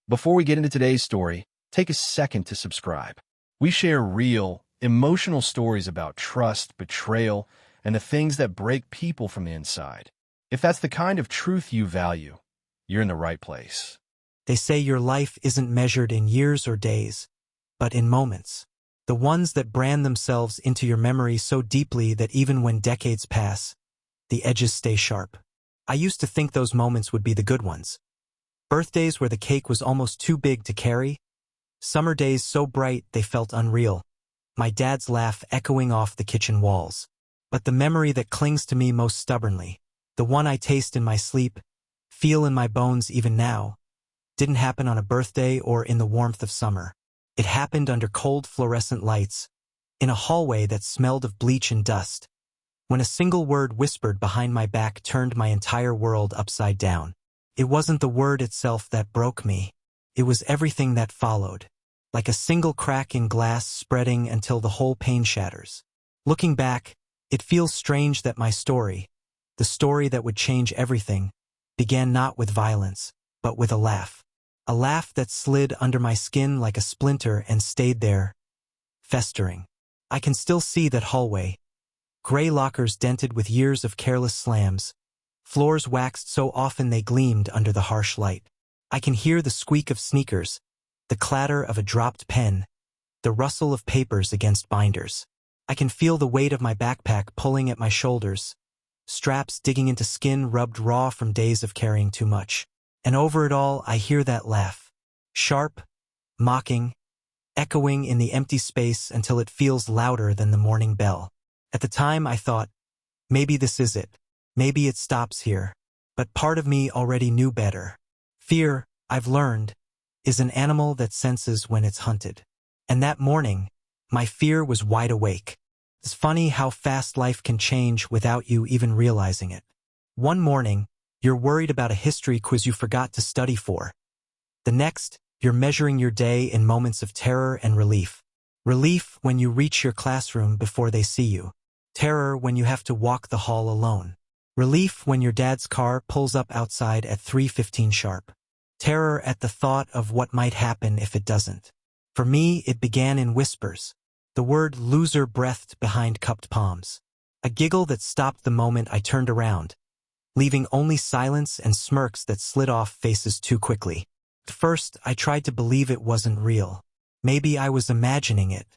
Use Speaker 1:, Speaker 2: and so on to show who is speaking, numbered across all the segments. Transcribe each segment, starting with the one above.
Speaker 1: Before we get into today's story, take a second to subscribe. We share real, emotional stories about trust, betrayal, and the things that break people from the inside. If that's the kind of truth you value, you're in the right place.
Speaker 2: They say your life isn't measured in years or days, but in moments. The ones that brand themselves into your memory so deeply that even when decades pass, the edges stay sharp. I used to think those moments would be the good ones. Birthdays where the cake was almost too big to carry. Summer days so bright they felt unreal. My dad's laugh echoing off the kitchen walls. But the memory that clings to me most stubbornly, the one I taste in my sleep, feel in my bones even now, didn't happen on a birthday or in the warmth of summer. It happened under cold fluorescent lights, in a hallway that smelled of bleach and dust, when a single word whispered behind my back turned my entire world upside down. It wasn't the word itself that broke me. It was everything that followed, like a single crack in glass spreading until the whole pane shatters. Looking back, it feels strange that my story, the story that would change everything, began not with violence, but with a laugh. A laugh that slid under my skin like a splinter and stayed there, festering. I can still see that hallway. Gray lockers dented with years of careless slams. Floors waxed so often they gleamed under the harsh light. I can hear the squeak of sneakers, the clatter of a dropped pen, the rustle of papers against binders. I can feel the weight of my backpack pulling at my shoulders, straps digging into skin rubbed raw from days of carrying too much. And over it all, I hear that laugh. Sharp, mocking, echoing in the empty space until it feels louder than the morning bell. At the time, I thought, maybe this is it. Maybe it stops here. But part of me already knew better. Fear, I've learned, is an animal that senses when it's hunted. And that morning, my fear was wide awake. It's funny how fast life can change without you even realizing it. One morning, you're worried about a history quiz you forgot to study for. The next, you're measuring your day in moments of terror and relief. Relief when you reach your classroom before they see you. Terror when you have to walk the hall alone. Relief when your dad's car pulls up outside at 3:15 sharp. Terror at the thought of what might happen if it doesn't. For me, it began in whispers. The word loser breathed behind cupped palms. A giggle that stopped the moment I turned around, leaving only silence and smirks that slid off faces too quickly. At first, I tried to believe it wasn't real. Maybe I was imagining it.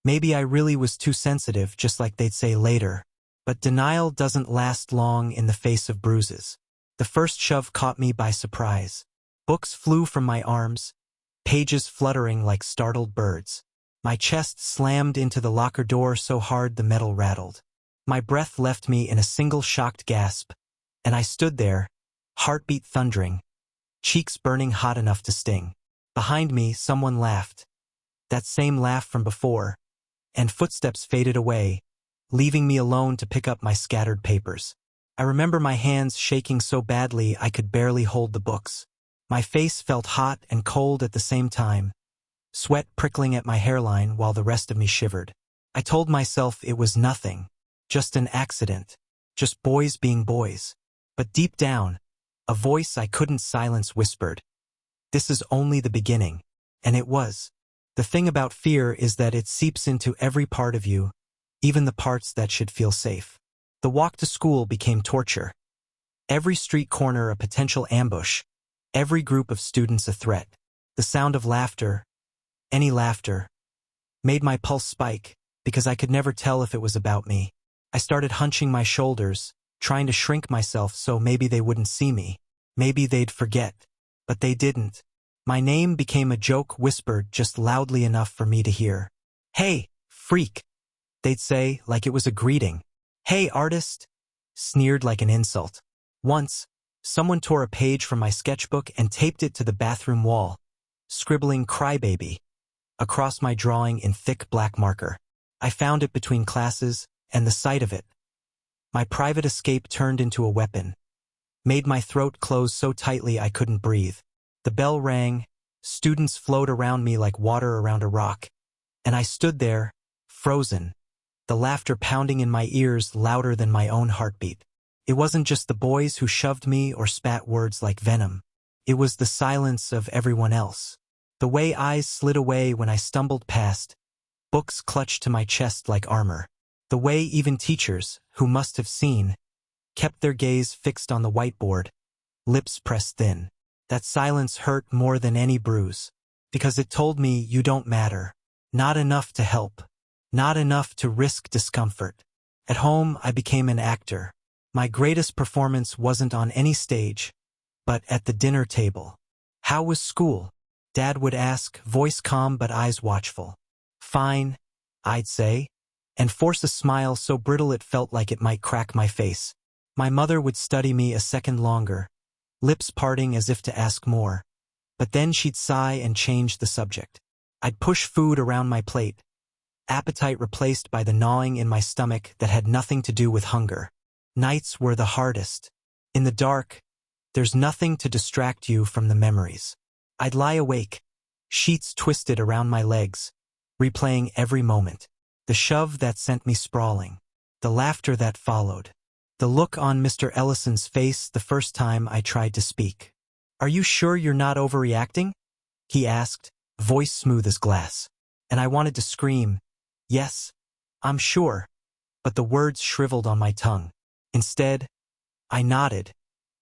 Speaker 2: Maybe I really was too sensitive, just like they'd say later. But denial doesn't last long in the face of bruises. The first shove caught me by surprise. Books flew from my arms, pages fluttering like startled birds. My chest slammed into the locker door so hard the metal rattled. My breath left me in a single shocked gasp, and I stood there, heartbeat thundering, cheeks burning hot enough to sting. Behind me, someone laughed. That same laugh from before, and footsteps faded away, leaving me alone to pick up my scattered papers. I remember my hands shaking so badly I could barely hold the books. My face felt hot and cold at the same time, sweat prickling at my hairline while the rest of me shivered. I told myself it was nothing, just an accident, just boys being boys. But deep down, a voice I couldn't silence whispered, "This is only the beginning." And it was. The thing about fear is that it seeps into every part of you, even the parts that should feel safe. The walk to school became torture. Every street corner a potential ambush, every group of students a threat. The sound of laughter, any laughter, made my pulse spike because I could never tell if it was about me. I started hunching my shoulders, trying to shrink myself so maybe they wouldn't see me. Maybe they'd forget. But they didn't. My name became a joke whispered just loudly enough for me to hear. "Hey, freak," they'd say like it was a greeting. "Hey, artist," sneered like an insult. Once, someone tore a page from my sketchbook and taped it to the bathroom wall, scribbling "crybaby" across my drawing in thick black marker. I found it between classes, and the sight of it, my private escape turned into a weapon, made my throat close so tightly I couldn't breathe. The bell rang, students flowed around me like water around a rock, and I stood there, frozen, the laughter pounding in my ears louder than my own heartbeat. It wasn't just the boys who shoved me or spat words like venom. It was the silence of everyone else. The way eyes slid away when I stumbled past, books clutched to my chest like armor. The way even teachers, who must have seen, kept their gaze fixed on the whiteboard, lips pressed thin. That silence hurt more than any bruise, because it told me you don't matter. Not enough to help. Not enough to risk discomfort. At home, I became an actor. My greatest performance wasn't on any stage, but at the dinner table. How was school? Dad would ask, voice calm but eyes watchful. Fine, I'd say, and force a smile so brittle it felt like it might crack my face. My mother would study me a second longer, lips parting as if to ask more. But then she'd sigh and change the subject. I'd push food around my plate, appetite replaced by the gnawing in my stomach that had nothing to do with hunger. Nights were the hardest. In the dark, there's nothing to distract you from the memories. I'd lie awake, sheets twisted around my legs, replaying every moment. The shove that sent me sprawling, the laughter that followed, the look on Mr. Ellison's face the first time I tried to speak. "Are you sure you're not overreacting?" he asked, voice smooth as glass. And I wanted to scream, "Yes, I'm sure," but the words shriveled on my tongue. Instead, I nodded,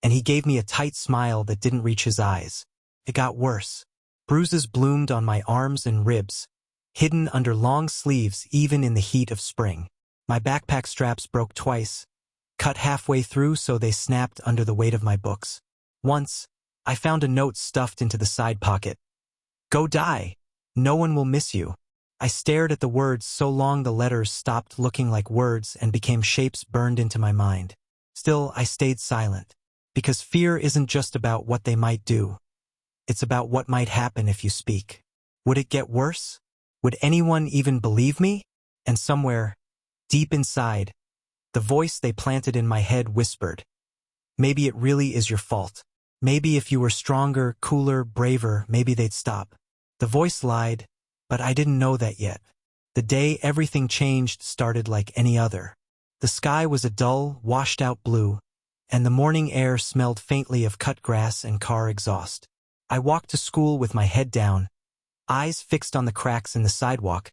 Speaker 2: and he gave me a tight smile that didn't reach his eyes. It got worse. Bruises bloomed on my arms and ribs, hidden under long sleeves even in the heat of spring. My backpack straps broke twice, cut halfway through so they snapped under the weight of my books. Once, I found a note stuffed into the side pocket. "Go die. No one will miss you." I stared at the words so long the letters stopped looking like words and became shapes burned into my mind. Still, I stayed silent, because fear isn't just about what they might do. It's about what might happen if you speak. Would it get worse? Would anyone even believe me? And somewhere, deep inside, the voice they planted in my head whispered, "Maybe it really is your fault. Maybe if you were stronger, cooler, braver, maybe they'd stop." The voice lied, but I didn't know that yet. The day everything changed started like any other. The sky was a dull, washed-out blue, and the morning air smelled faintly of cut grass and car exhaust. I walked to school with my head down, eyes fixed on the cracks in the sidewalk,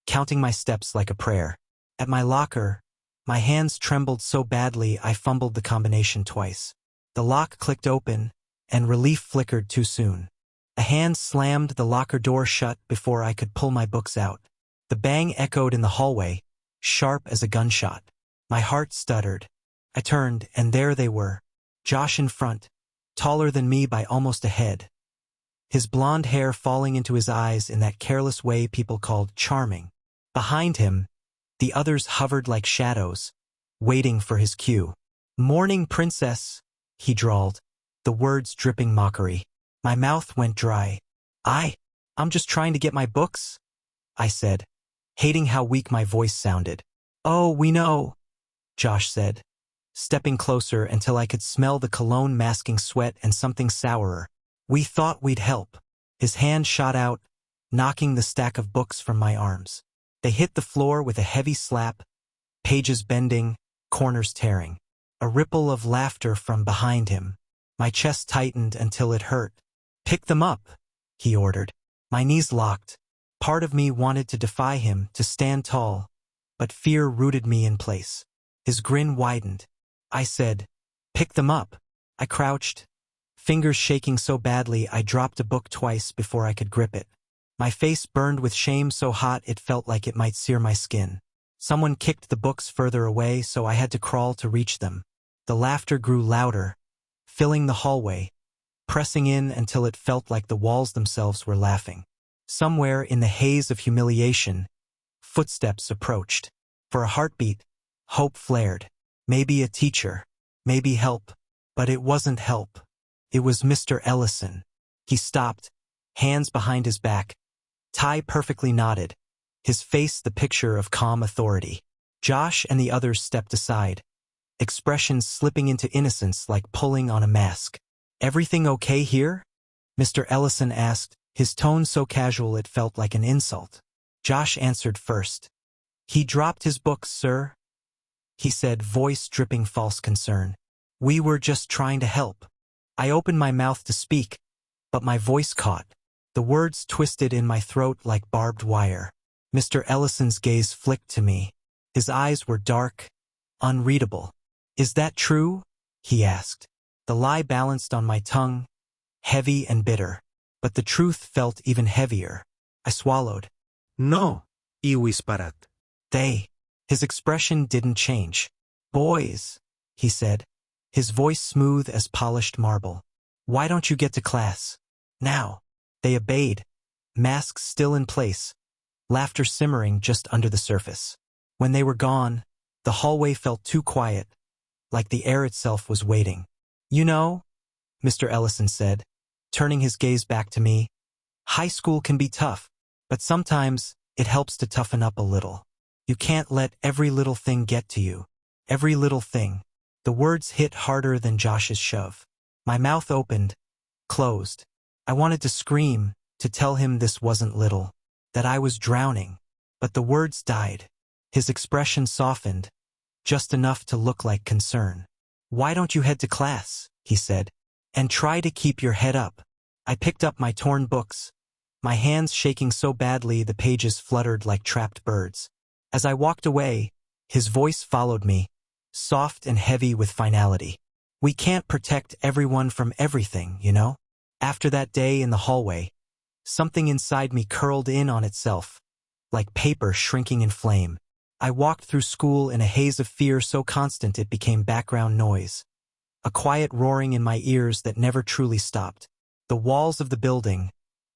Speaker 2: counting my steps like a prayer. At my locker, my hands trembled so badly I fumbled the combination twice. The lock clicked open, and relief flickered too soon. A hand slammed the locker door shut before I could pull my books out. The bang echoed in the hallway, sharp as a gunshot. My heart stuttered. I turned, and there they were, Josh in front, taller than me by almost a head, his blonde hair falling into his eyes in that careless way people called charming. Behind him, the others hovered like shadows, waiting for his cue. "Morning, princess," he drawled, the words dripping mockery. My mouth went dry. I'm just trying to get my books," I said, hating how weak my voice sounded. "Oh, we know," Josh said, stepping closer until I could smell the cologne masking sweat and something sourer. "We thought we'd help." His hand shot out, knocking the stack of books from my arms. They hit the floor with a heavy slap, pages bending, corners tearing. A ripple of laughter from behind him. My chest tightened until it hurt. "Pick them up," he ordered. My knees locked. Part of me wanted to defy him, to stand tall, but fear rooted me in place. His grin widened. I said, "Pick them up." I crouched, fingers shaking so badly I dropped a book twice before I could grip it. My face burned with shame so hot it felt like it might sear my skin. Someone kicked the books further away, so I had to crawl to reach them. The laughter grew louder, filling the hallway, pressing in until it felt like the walls themselves were laughing. Somewhere in the haze of humiliation, footsteps approached. For a heartbeat, hope flared. Maybe a teacher, maybe help. But it wasn't help. It was Mr. Ellison. He stopped, hands behind his back, tie perfectly knotted, his face the picture of calm authority. Josh and the others stepped aside, expressions slipping into innocence like pulling on a mask. "Everything okay here?" Mr. Ellison asked, his tone so casual it felt like an insult. Josh answered first. "He dropped his books, sir," he said, voice dripping false concern. "We were just trying to help." I opened my mouth to speak, but my voice caught. The words twisted in my throat like barbed wire. Mr. Ellison's gaze flicked to me. His eyes were dark, unreadable. "Is that true?" he asked. The lie balanced on my tongue, heavy and bitter. But the truth felt even heavier. I swallowed.
Speaker 3: No, y whispered.
Speaker 2: They. His expression didn't change. "Boys," he said, his voice smooth as polished marble. "Why don't you get to class? Now." They obeyed, masks still in place, laughter simmering just under the surface. When they were gone, the hallway felt too quiet, like the air itself was waiting. "You know," Mr. Ellison said, turning his gaze back to me, "high school can be tough, but sometimes it helps to toughen up a little. You can't let every little thing get to you. Every little thing." The words hit harder than Josh's shove. My mouth opened, closed. I wanted to scream, to tell him this wasn't little, that I was drowning. But the words died. His expression softened, just enough to look like concern. "Why don't you head to class?" he said, "and try to keep your head up." I picked up my torn books, my hands shaking so badly the pages fluttered like trapped birds. As I walked away, his voice followed me, soft and heavy with finality. "We can't protect everyone from everything, you know?" After that day in the hallway, something inside me curled in on itself, like paper shrinking in flame. I walked through school in a haze of fear so constant it became background noise, a quiet roaring in my ears that never truly stopped. The walls of the building,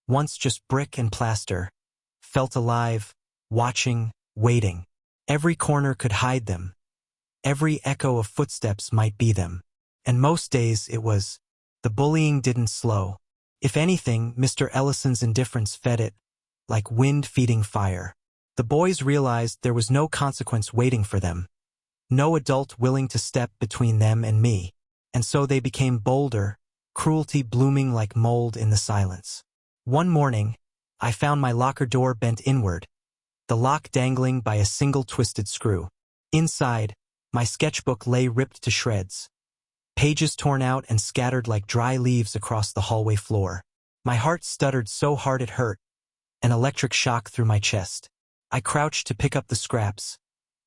Speaker 2: once just brick and plaster, felt alive, watching, waiting. Every corner could hide them. Every echo of footsteps might be them. And most days it was. The bullying didn't slow. If anything, Mr. Ellison's indifference fed it, like wind feeding fire. The boys realized there was no consequence waiting for them, no adult willing to step between them and me, and so they became bolder, cruelty blooming like mold in the silence. One morning, I found my locker door bent inward, the lock dangling by a single twisted screw. Inside, my sketchbook lay ripped to shreds, pages torn out and scattered like dry leaves across the hallway floor. My heart stuttered so hard it hurt, an electric shock through my chest. I crouched to pick up the scraps,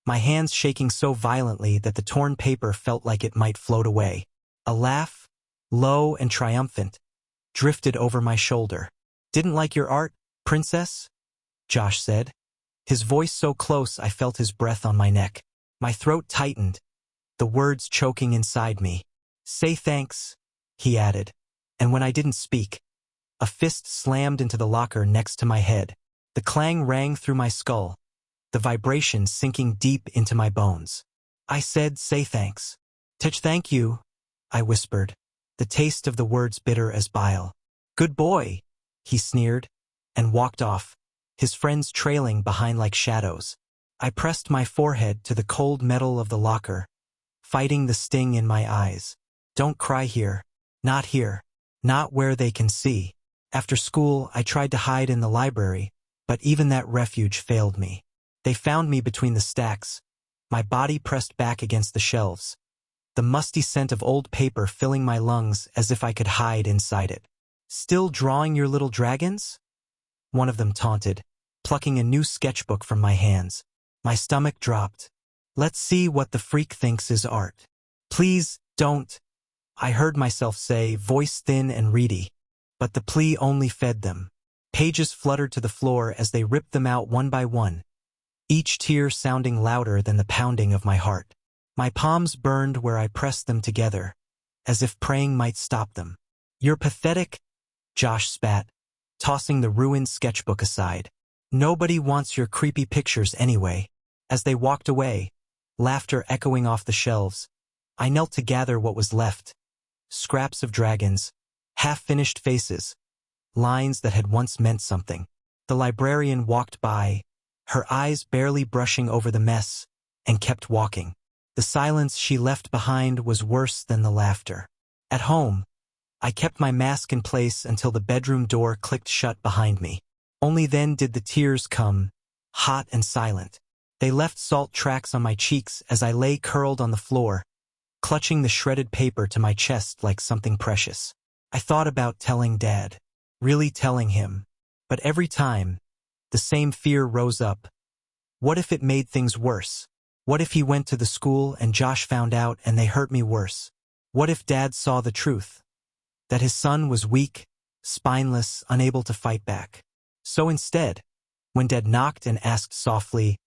Speaker 2: my hands shaking so violently that the torn paper felt like it might float away. A laugh, low and triumphant, drifted over my shoulder. "Didn't like your art, princess?" Josh said, his voice so close I felt his breath on my neck. My throat tightened, the words choking inside me. "Say thanks," he added, and when I didn't speak, a fist slammed into the locker next to my head. The clang rang through my skull, the vibration sinking deep into my bones. I said, "Say thanks." Thank you," I whispered, the taste of the words bitter as bile. "Good boy," he sneered, and walked off, his friends trailing behind like shadows. I pressed my forehead to the cold metal of the locker, fighting the sting in my eyes. Don't cry here. Not here. Not where they can see. After school, I tried to hide in the library, but even that refuge failed me. They found me between the stacks, my body pressed back against the shelves, the musty scent of old paper filling my lungs as if I could hide inside it. "Still drawing your little dragons?" one of them taunted, plucking a new sketchbook from my hands. My stomach dropped. "Let's see what the freak thinks is art." "Please, don't," I heard myself say, voice thin and reedy. But the plea only fed them. Pages fluttered to the floor as they ripped them out one by one, each tear sounding louder than the pounding of my heart. My palms burned where I pressed them together, as if praying might stop them. "You're pathetic," Josh spat, tossing the ruined sketchbook aside. "Nobody wants your creepy pictures anyway." As they walked away, laughter echoing off the shelves, I knelt to gather what was left. Scraps of dragons, half-finished faces, lines that had once meant something. The librarian walked by, her eyes barely brushing over the mess, and kept walking. The silence she left behind was worse than the laughter. At home, I kept my mask in place until the bedroom door clicked shut behind me. Only then did the tears come, hot and silent. They left salt tracks on my cheeks as I lay curled on the floor, clutching the shredded paper to my chest like something precious. I thought about telling Dad, really telling him, but every time, the same fear rose up. What if it made things worse? What if he went to the school and Josh found out and they hurt me worse? What if Dad saw the truth? That his son was weak, spineless, unable to fight back. So instead, when Dad knocked and asked softly,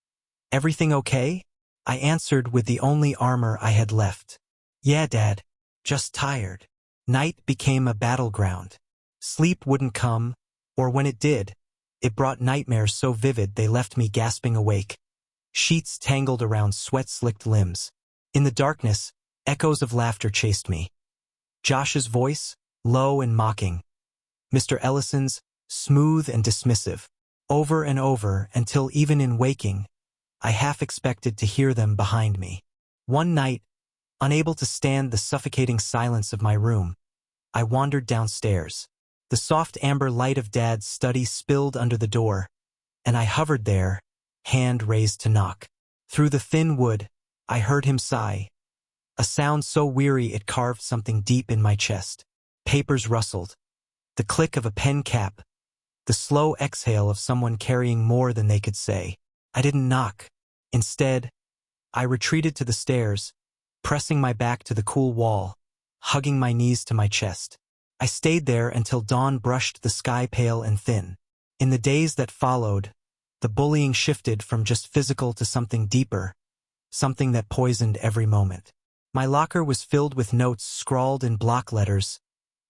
Speaker 2: "Everything okay?" I answered with the only armor I had left. "Yeah, Dad, just tired." Night became a battleground. Sleep wouldn't come, or when it did, it brought nightmares so vivid they left me gasping awake. Sheets tangled around sweat-slicked limbs. In the darkness, echoes of laughter chased me. Josh's voice, low and mocking. Mr. Ellison's, smooth and dismissive. Over and over until even in waking, I half expected to hear them behind me. One night, unable to stand the suffocating silence of my room, I wandered downstairs. The soft amber light of Dad's study spilled under the door, and I hovered there, hand raised to knock. Through the thin wood, I heard him sigh, a sound so weary it carved something deep in my chest. Papers rustled. The click of a pen cap, the slow exhale of someone carrying more than they could say. I didn't knock. Instead, I retreated to the stairs, pressing my back to the cool wall, hugging my knees to my chest. I stayed there until dawn brushed the sky pale and thin. In the days that followed, the bullying shifted from just physical to something deeper, something that poisoned every moment. My locker was filled with notes scrawled in block letters.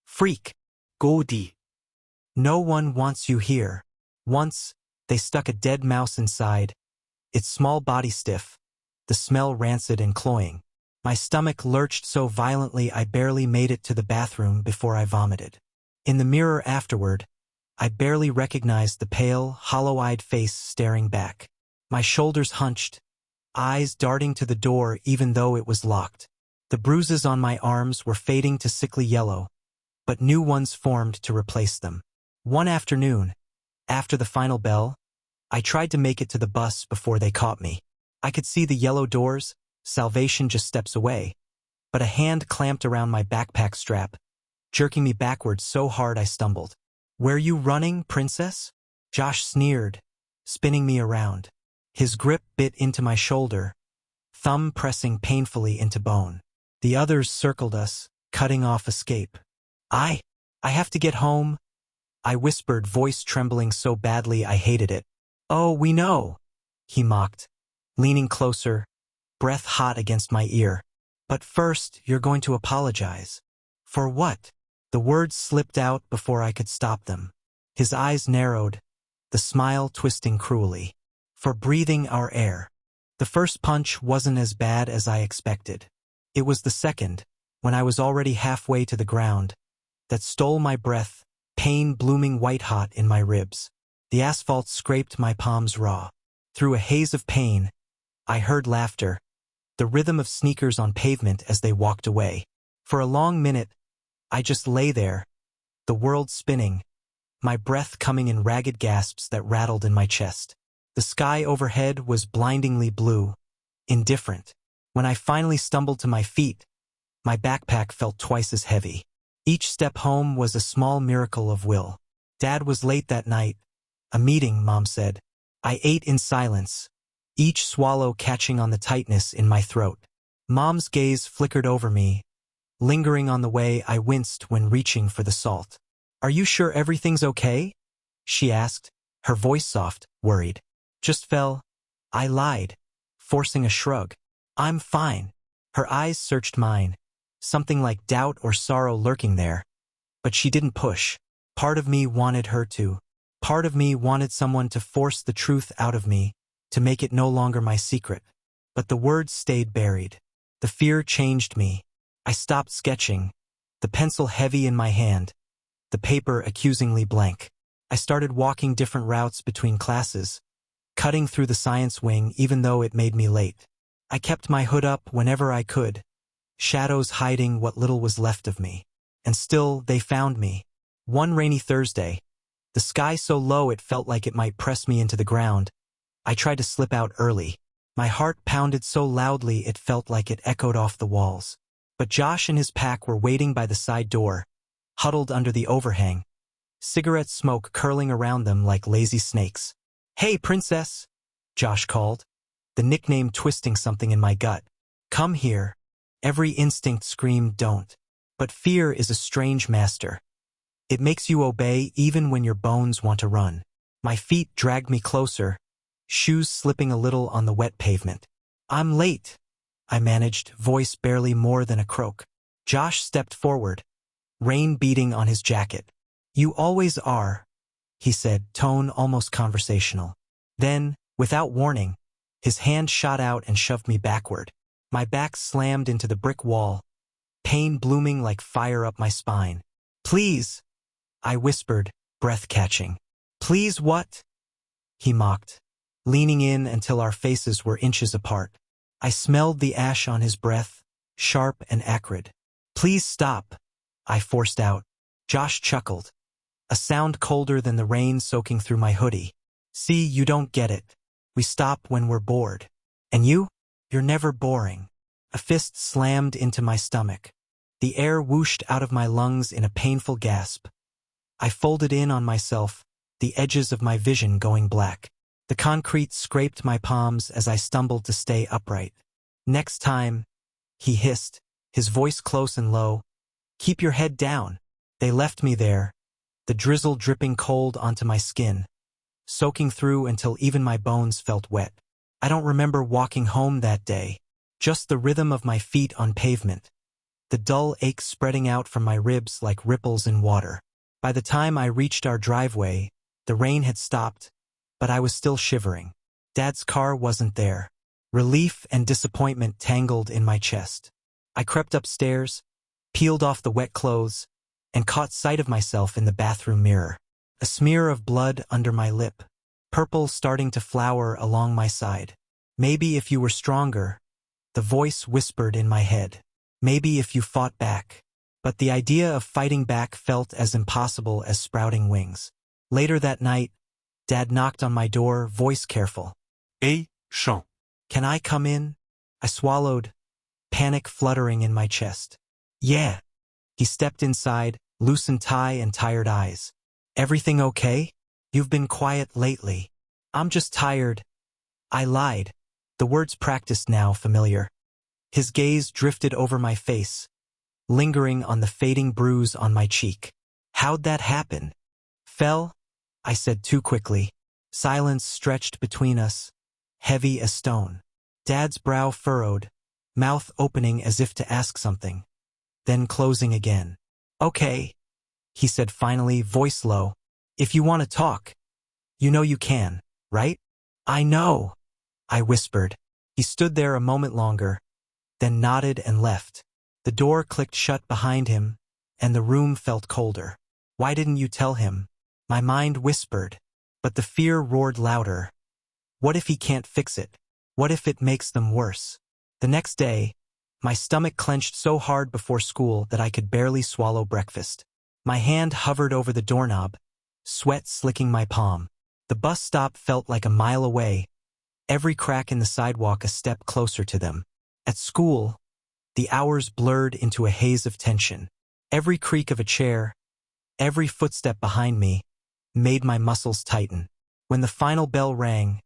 Speaker 2: "Freak. Goldie. No one wants you here." Once, they stuck a dead mouse inside, its small body stiff, the smell rancid and cloying. My stomach lurched so violently I barely made it to the bathroom before I vomited. In the mirror afterward, I barely recognized the pale, hollow-eyed face staring back. My shoulders hunched, eyes darting to the door even though it was locked. The bruises on my arms were fading to sickly yellow, but new ones formed to replace them. One afternoon, after the final bell, I tried to make it to the bus before they caught me. I could see the yellow doors, salvation just steps away, but a hand clamped around my backpack strap, jerking me backwards so hard I stumbled. "Where you running, princess?" Josh sneered, spinning me around. His grip bit into my shoulder, thumb pressing painfully into bone. The others circled us, cutting off escape. I have to get home," I whispered, voice trembling so badly I hated it. "Oh, we know," he mocked, leaning closer, breath hot against my ear. "But first, you're going to apologize." "For what?" The words slipped out before I could stop them. His eyes narrowed, the smile twisting cruelly. "For breathing our air." The first punch wasn't as bad as I expected. It was the second, when I was already halfway to the ground, that stole my breath, pain blooming white-hot in my ribs. The asphalt scraped my palms raw. Through a haze of pain, I heard laughter, the rhythm of sneakers on pavement as they walked away. For a long minute, I just lay there, the world spinning, my breath coming in ragged gasps that rattled in my chest. The sky overhead was blindingly blue, indifferent. When I finally stumbled to my feet, my backpack felt twice as heavy. Each step home was a small miracle of will. Dad was late that night. "A meeting," Mom said. I ate in silence, each swallow catching on the tightness in my throat. Mom's gaze flickered over me, lingering on the way I winced when reaching for the salt. "Are you sure everything's okay?" she asked, her voice soft, worried. "Just fell." I lied, forcing a shrug. "I'm fine." Her eyes searched mine, something like doubt or sorrow lurking there. But she didn't push. Part of me wanted her to. Part of me wanted someone to force the truth out of me, to make it no longer my secret. But the words stayed buried. The fear changed me. I stopped sketching, the pencil heavy in my hand, the paper accusingly blank. I started walking different routes between classes, cutting through the science wing even though it made me late. I kept my hood up whenever I could, shadows hiding what little was left of me. And still, they found me. One rainy Thursday, the sky so low it felt like it might press me into the ground, I tried to slip out early. My heart pounded so loudly it felt like it echoed off the walls. But Josh and his pack were waiting by the side door, huddled under the overhang, cigarette smoke curling around them like lazy snakes. "Hey, princess," Josh called, the nickname twisting something in my gut. "Come here." Every instinct screamed, "Don't." But fear is a strange master. It makes you obey even when your bones want to run. My feet dragged me closer, shoes slipping a little on the wet pavement. "I'm late," I managed, voice barely more than a croak. Josh stepped forward, rain beating on his jacket. "You always are," he said, tone almost conversational. Then, without warning, his hand shot out and shoved me backward. My back slammed into the brick wall, pain blooming like fire up my spine. "Please," I whispered, breath catching. "Please what?" he mocked, leaning in until our faces were inches apart. I smelled the ash on his breath, sharp and acrid. "Please stop," I forced out. Josh chuckled, a sound colder than the rain soaking through my hoodie. "See, you don't get it. We stop when we're bored. And you're never boring." A fist slammed into my stomach. The air whooshed out of my lungs in a painful gasp. I folded in on myself, the edges of my vision going black. The concrete scraped my palms as I stumbled to stay upright. "Next time," he hissed, his voice close and low, "keep your head down." They left me there, the drizzle dripping cold onto my skin, soaking through until even my bones felt wet. I don't remember walking home that day, just the rhythm of my feet on pavement, the dull ache spreading out from my ribs like ripples in water. By the time I reached our driveway, the rain had stopped, but I was still shivering. Dad's car wasn't there. Relief and disappointment tangled in my chest. I crept upstairs, peeled off the wet clothes, and caught sight of myself in the bathroom mirror. A smear of blood under my lip, purple starting to flower along my side. "Maybe if you were stronger," the voice whispered in my head. "Maybe if you fought back." But the idea of fighting back felt as impossible as sprouting wings. Later that night, Dad knocked on my door, voice careful.
Speaker 3: Hey, Sean.
Speaker 2: "Can I come in?" I swallowed, panic fluttering in my chest. "Yeah." He stepped inside, loosened tie and tired eyes. "Everything okay? You've been quiet lately." "I'm just tired." I lied, the words practiced now familiar. His gaze drifted over my face, lingering on the fading bruise on my cheek. "How'd that happen?" "Fell," I said too quickly. Silence stretched between us, heavy as stone. Dad's brow furrowed, mouth opening as if to ask something, then closing again. "Okay," he said finally, voice low. "If you want to talk, you know you can, right?" "I know," I whispered. He stood there a moment longer, then nodded and left. The door clicked shut behind him, and the room felt colder. "Why didn't you tell him?" My mind whispered, but the fear roared louder. What if he can't fix it? What if it makes them worse? The next day, my stomach clenched so hard before school that I could barely swallow breakfast. My hand hovered over the doorknob, sweat slicking my palm. The bus stop felt like a mile away, every crack in the sidewalk a step closer to them. At school, the hours blurred into a haze of tension. Every creak of a chair, every footstep behind me, made my muscles tighten. When the final bell rang,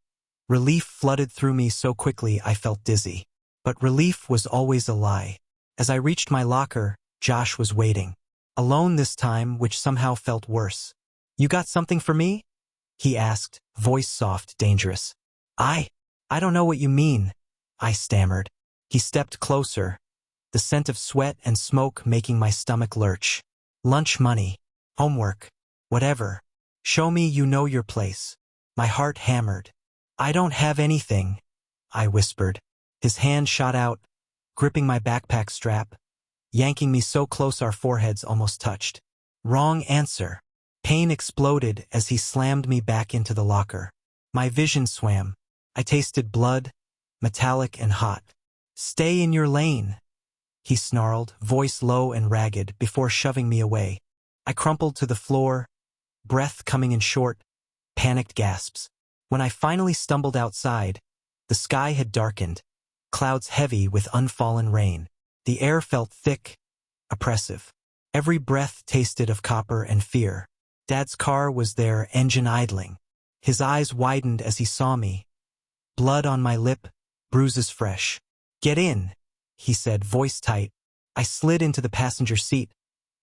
Speaker 2: relief flooded through me so quickly I felt dizzy. But relief was always a lie. As I reached my locker, Josh was waiting. Alone this time, which somehow felt worse. "You got something for me?" he asked, voice soft, dangerous. I don't know what you mean," I stammered. He stepped closer, the scent of sweat and smoke making my stomach lurch. "Lunch money, homework, whatever. Show me you know your place." My heart hammered. "I don't have anything," I whispered. His hand shot out, gripping my backpack strap, yanking me so close our foreheads almost touched. Wrong answer. Pain exploded as he slammed me back into the locker. My vision swam. I tasted blood, metallic and hot. "Stay in your lane," he snarled, voice low and ragged, before shoving me away. I crumpled to the floor, breath coming in short, panicked gasps. When I finally stumbled outside, the sky had darkened, clouds heavy with unfallen rain. The air felt thick, oppressive. Every breath tasted of copper and fear. Dad's car was there, engine idling. His eyes widened as he saw me. Blood on my lip, bruises fresh. "Get in," he said, voice tight. I slid into the passenger seat,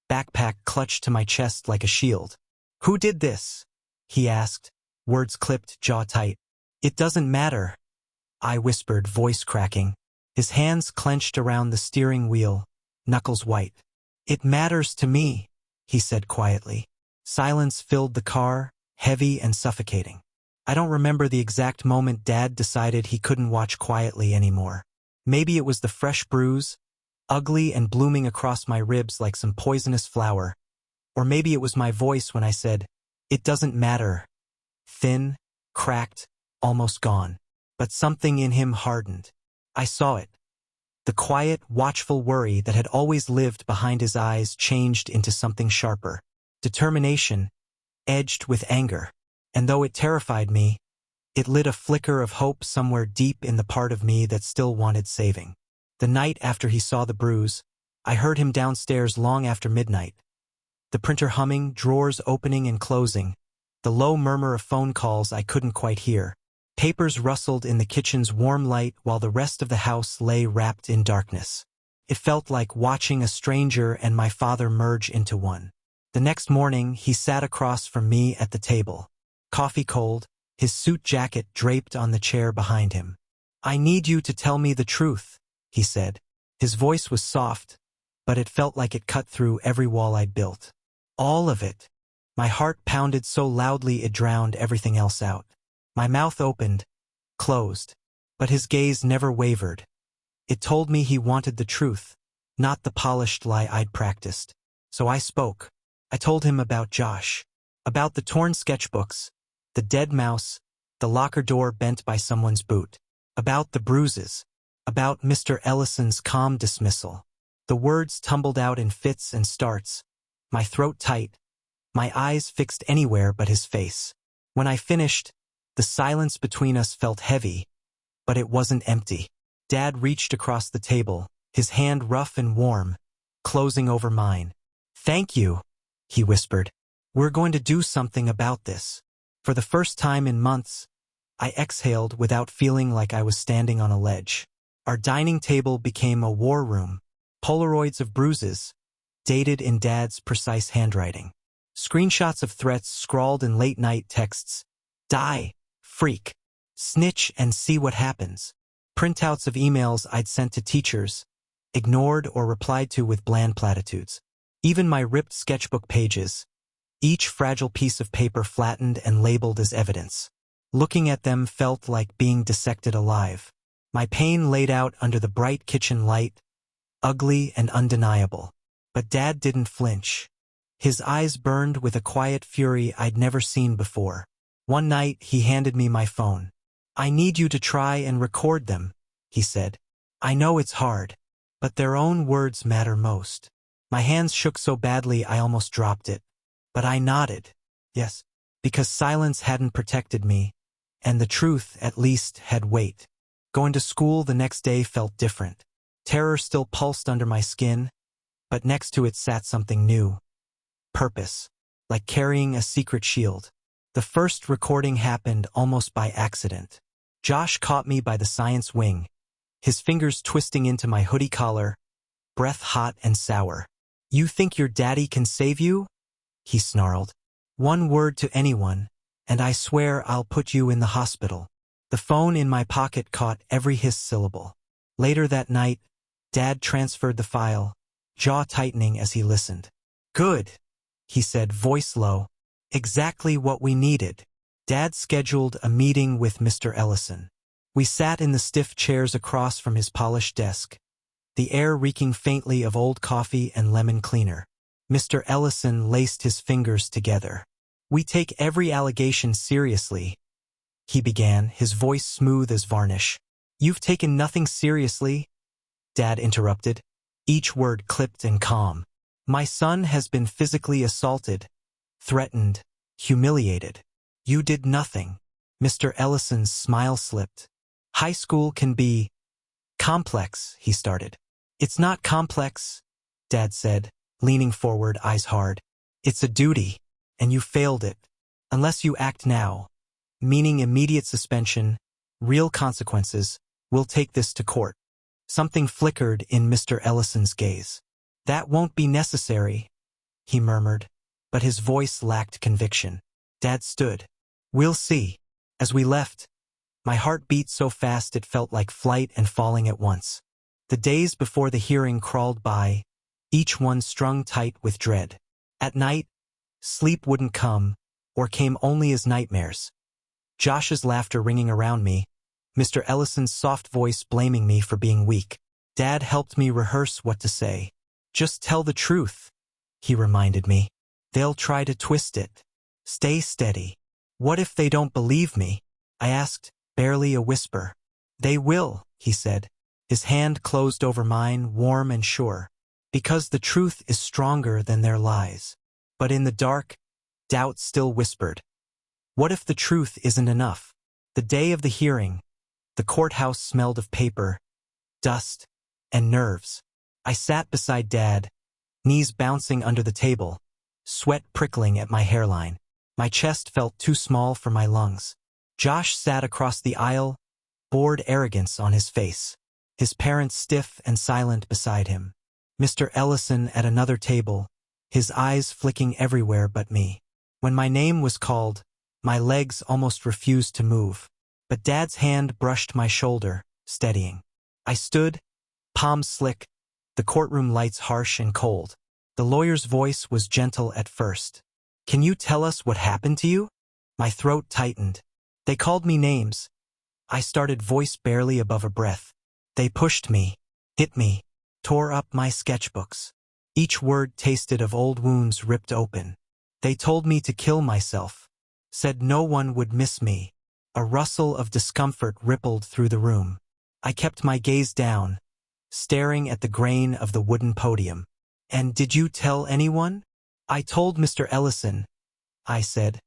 Speaker 2: backpack clutched to my chest like a shield. "Who did this?" he asked, words clipped, jaw tight. "It doesn't matter," I whispered, voice cracking. His hands clenched around the steering wheel, knuckles white. "It matters to me," he said quietly. Silence filled the car, heavy and suffocating. I don't remember the exact moment Dad decided he couldn't watch quietly anymore. Maybe it was the fresh bruise, ugly and blooming across my ribs like some poisonous flower. Or maybe it was my voice when I said, "It doesn't matter." Thin, cracked, almost gone. But something in him hardened. I saw it. The quiet, watchful worry that had always lived behind his eyes changed into something sharper. Determination, edged with anger. And though it terrified me, it lit a flicker of hope somewhere deep in the part of me that still wanted saving. The night after he saw the bruise, I heard him downstairs long after midnight. The printer humming, drawers opening and closing, the low murmur of phone calls I couldn't quite hear. Papers rustled in the kitchen's warm light while the rest of the house lay wrapped in darkness. It felt like watching a stranger and my father merge into one. The next morning, he sat across from me at the table. Coffee cold, his suit jacket draped on the chair behind him. "I need you to tell me the truth," he said. His voice was soft, but it felt like it cut through every wall I'd built. All of it. My heart pounded so loudly it drowned everything else out. My mouth opened, closed, but his gaze never wavered. It told me he wanted the truth, not the polished lie I'd practiced. So I spoke. I told him about Josh, about the torn sketchbooks, the dead mouse, the locker door bent by someone's boot, about the bruises, about Mr. Ellison's calm dismissal. The words tumbled out in fits and starts, my throat tight, my eyes fixed anywhere but his face. When I finished, the silence between us felt heavy, but it wasn't empty. Dad reached across the table, his hand rough and warm, closing over mine. "Thank you," he whispered. "We're going to do something about this." For the first time in months, I exhaled without feeling like I was standing on a ledge. Our dining table became a war room. Polaroids of bruises, dated in Dad's precise handwriting. Screenshots of threats scrawled in late-night texts. "Die, freak, snitch and see what happens." Printouts of emails I'd sent to teachers, ignored or replied to with bland platitudes. Even my ripped sketchbook pages, each fragile piece of paper flattened and labeled as evidence. Looking at them felt like being dissected alive. My pain laid out under the bright kitchen light, ugly and undeniable. But Dad didn't flinch. His eyes burned with a quiet fury I'd never seen before. One night, he handed me my phone. "I need you to try and record them," he said. "I know it's hard, but their own words matter most." My hands shook so badly I almost dropped it. But I nodded. Yes, because silence hadn't protected me, and the truth, at least, had weight. Going to school the next day felt different. Terror still pulsed under my skin, but next to it sat something new. Purpose, like carrying a secret shield. The first recording happened almost by accident. Josh caught me by the science wing, his fingers twisting into my hoodie collar, breath hot and sour. "You think your daddy can save you?" he snarled. "One word to anyone, and I swear I'll put you in the hospital." The phone in my pocket caught every hissed syllable. Later that night, Dad transferred the file, jaw tightening as he listened. "Good," he said, voice low. "Exactly what we needed." Dad scheduled a meeting with Mr. Ellison. We sat in the stiff chairs across from his polished desk, the air reeking faintly of old coffee and lemon cleaner. Mr. Ellison laced his fingers together. "We take every allegation seriously," he began, his voice smooth as varnish. "You've taken nothing seriously," Dad interrupted, each word clipped and calm. "My son has been physically assaulted, threatened, humiliated. You did nothing." Mr. Ellison's smile slipped. "High school can be complex," he started. "It's not complex," Dad said, leaning forward, eyes hard. It's a duty, and you failed it. Unless you act now, meaning immediate suspension, real consequences, we'll take this to court. Something flickered in Mr. Ellison's gaze. That won't be necessary, he murmured, but his voice lacked conviction. Dad stood. We'll see. As we left, my heart beat so fast it felt like flight and falling at once. The days before the hearing crawled by, each one strung tight with dread. At night, sleep wouldn't come, or came only as nightmares. Josh's laughter ringing around me, Mr. Ellison's soft voice blaming me for being weak. Dad helped me rehearse what to say. Just tell the truth, he reminded me. They'll try to twist it. Stay steady. What if they don't believe me? I asked, barely a whisper. They will, he said. His hand closed over mine, warm and sure. Because the truth is stronger than their lies. But in the dark, doubt still whispered. What if the truth isn't enough? The day of the hearing, the courthouse smelled of paper, dust, and nerves. I sat beside Dad, knees bouncing under the table, sweat prickling at my hairline. My chest felt too small for my lungs. Josh sat across the aisle, bored arrogance on his face. His parents stiff and silent beside him. Mr. Ellison at another table, his eyes flicking everywhere but me. When my name was called, my legs almost refused to move. But Dad's hand brushed my shoulder, steadying. I stood, palms slick, the courtroom lights harsh and cold. The lawyer's voice was gentle at first. Can you tell us what happened to you? My throat tightened. They called me names. I started, voice barely above a breath. They pushed me, hit me, tore up my sketchbooks. Each word tasted of old wounds ripped open. They told me to kill myself, said no one would miss me. A rustle of discomfort rippled through the room. I kept my gaze down, staring at the grain of the wooden podium. And did you tell anyone? I told Mr. Ellison, I said,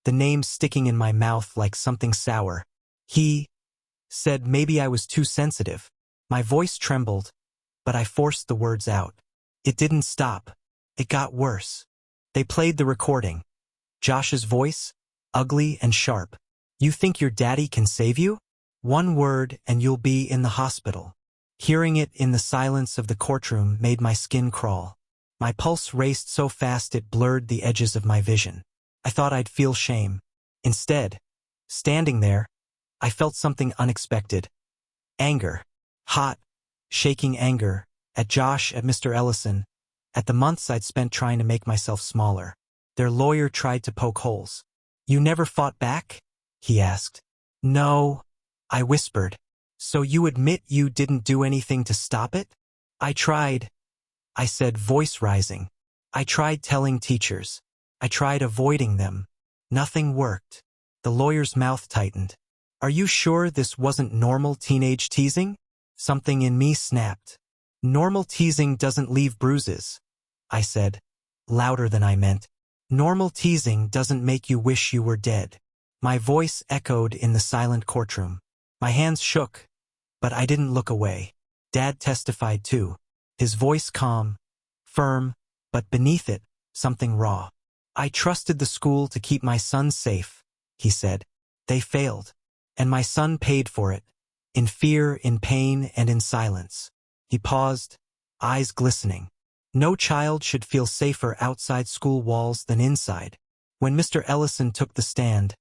Speaker 2: the name sticking in my mouth like something sour. He said maybe I was too sensitive. My voice trembled, but I forced the words out. It didn't stop. It got worse. They played the recording. Josh's voice, ugly and sharp. You think your daddy can save you? One word and you'll be in the hospital. Hearing it in the silence of the courtroom made my skin crawl. My pulse raced so fast it blurred the edges of my vision. I thought I'd feel shame. Instead, standing there, I felt something unexpected. Anger. Hot, shaking anger. At Josh, at Mr. Ellison, at the months I'd spent trying to make myself smaller. Their lawyer tried to poke holes. You never fought back? He asked. No, I whispered. So you admit you didn't do anything to stop it? I tried, I said, voice rising. I tried telling teachers. I tried avoiding them. Nothing worked. The lawyer's mouth tightened. Are you sure this wasn't normal teenage teasing? Something in me snapped. Normal teasing doesn't leave bruises, I said, louder than I meant. Normal teasing doesn't make you wish you were dead. My voice echoed in the silent courtroom. My hands shook, but I didn't look away. Dad testified too, his voice calm, firm, but beneath it, something raw. I trusted the school to keep my son safe, he said. They failed, and my son paid for it, in fear, in pain, and in silence. He paused, eyes glistening. No child should feel safer outside school walls than inside. When Mr. Ellison took the stand,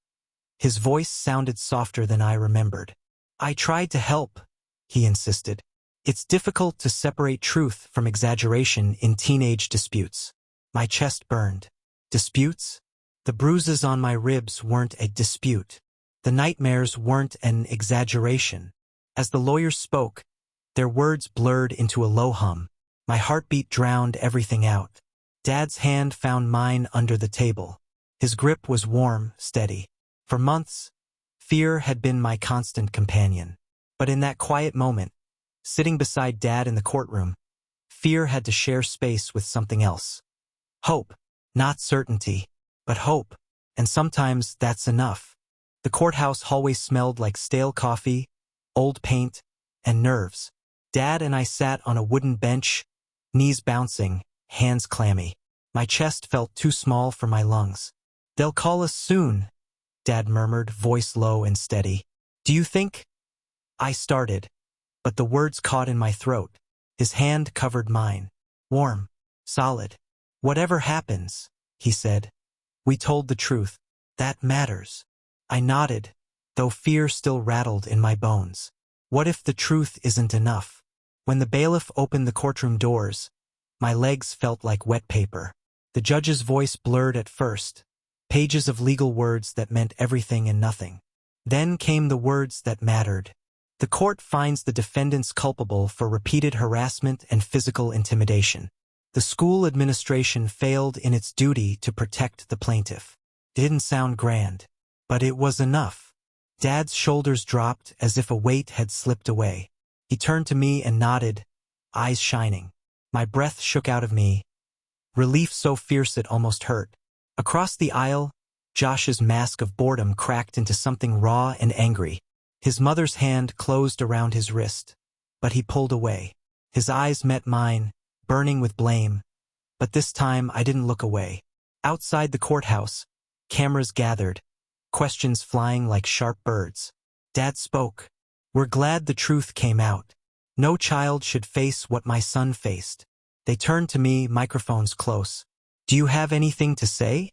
Speaker 2: his voice sounded softer than I remembered. I tried to help, he insisted. It's difficult to separate truth from exaggeration in teenage disputes. My chest burned. Disputes? The bruises on my ribs weren't a dispute. The nightmares weren't an exaggeration. As the lawyer spoke, their words blurred into a low hum. My heartbeat drowned everything out. Dad's hand found mine under the table. His grip was warm, steady. For months, fear had been my constant companion. But in that quiet moment, sitting beside Dad in the courtroom, fear had to share space with something else. Hope. Not certainty, but hope. And sometimes that's enough. The courthouse hallway smelled like stale coffee, old paint, and nerves. Dad and I sat on a wooden bench, knees bouncing, hands clammy. My chest felt too small for my lungs. "They'll call us soon," Dad murmured, voice low and steady. "Do you think—" I started, but the words caught in my throat. His hand covered mine. Warm. Solid. "Whatever happens," he said, "we told the truth. That matters." I nodded, though fear still rattled in my bones. What if the truth isn't enough? When the bailiff opened the courtroom doors, my legs felt like wet paper. The judge's voice blurred at first, pages of legal words that meant everything and nothing. Then came the words that mattered. The court finds the defendants culpable for repeated harassment and physical intimidation. The school administration failed in its duty to protect the plaintiff. It didn't sound grand, but it was enough. Dad's shoulders dropped as if a weight had slipped away. He turned to me and nodded, eyes shining. My breath shook out of me, relief so fierce it almost hurt. Across the aisle, Josh's mask of boredom cracked into something raw and angry. His mother's hand closed around his wrist, but he pulled away. His eyes met mine, burning with blame, but this time I didn't look away. Outside the courthouse, cameras gathered, questions flying like sharp birds. Dad spoke. "We're glad the truth came out. No child should face what my son faced." They turned to me, microphones close. "Do you have anything to say?"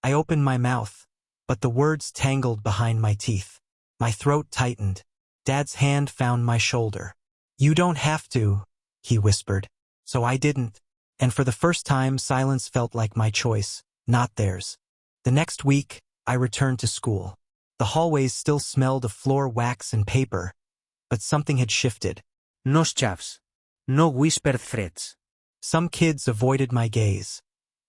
Speaker 2: I opened my mouth, but the words tangled behind my teeth. My throat tightened. Dad's hand found my shoulder. "You don't have to," he whispered. So I didn't, and for the first time silence felt like my choice, not theirs. The next week, I returned to school. The hallways still smelled of floor wax and paper, but something had shifted.
Speaker 3: No chaffs. No whispered threats.
Speaker 2: Some kids avoided my gaze.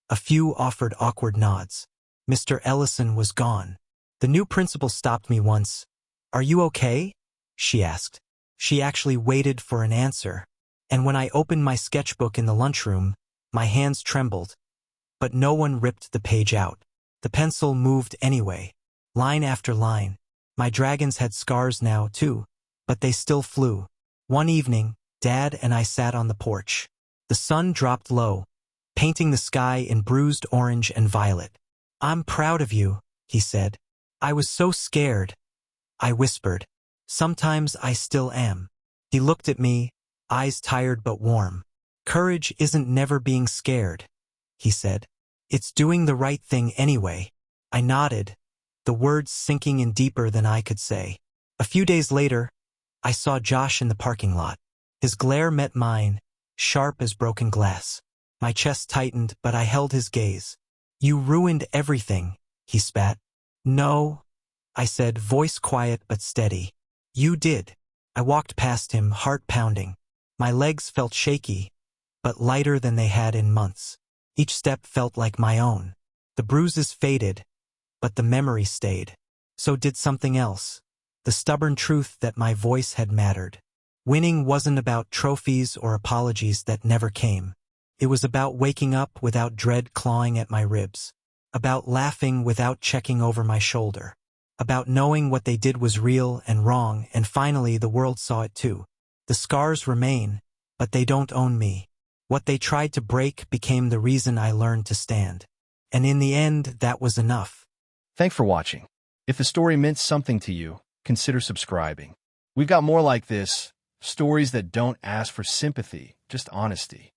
Speaker 2: A few offered awkward nods. Mr. Ellison was gone. The new principal stopped me once. "Are you okay?" she asked. She actually waited for an answer. And when I opened my sketchbook in the lunchroom, my hands trembled. But no one ripped the page out. The pencil moved anyway, line after line. My dragons had scars now, too, but they still flew. One evening, Dad and I sat on the porch. The sun dropped low, painting the sky in bruised orange and violet. "I'm proud of you," he said. "I was so scared." I whispered. "Sometimes I still am." He looked at me, eyes tired but warm. "Courage isn't never being scared," he said. "It's doing the right thing anyway." I nodded, the words sinking in deeper than I could say. A few days later, I saw Josh in the parking lot. His glare met mine, sharp as broken glass. My chest tightened, but I held his gaze. "You ruined everything," he spat. "No," I said, voice quiet but steady. "You did." I walked past him, heart pounding. My legs felt shaky, but lighter than they had in months. Each step felt like my own. The bruises faded, but the memory stayed. So did something else. The stubborn truth that my voice had mattered. Winning wasn't about trophies or apologies that never came. It was about waking up without dread clawing at my ribs. About laughing without checking over my shoulder. About knowing what they did was real and wrong, and finally the world saw it too. The scars remain, but they don't own me. What they tried to break became the reason I learned to stand. And in the end, that was enough.
Speaker 1: Thanks for watching. If the story meant something to you, consider subscribing. We've got more like this, stories that don't ask for sympathy, just honesty.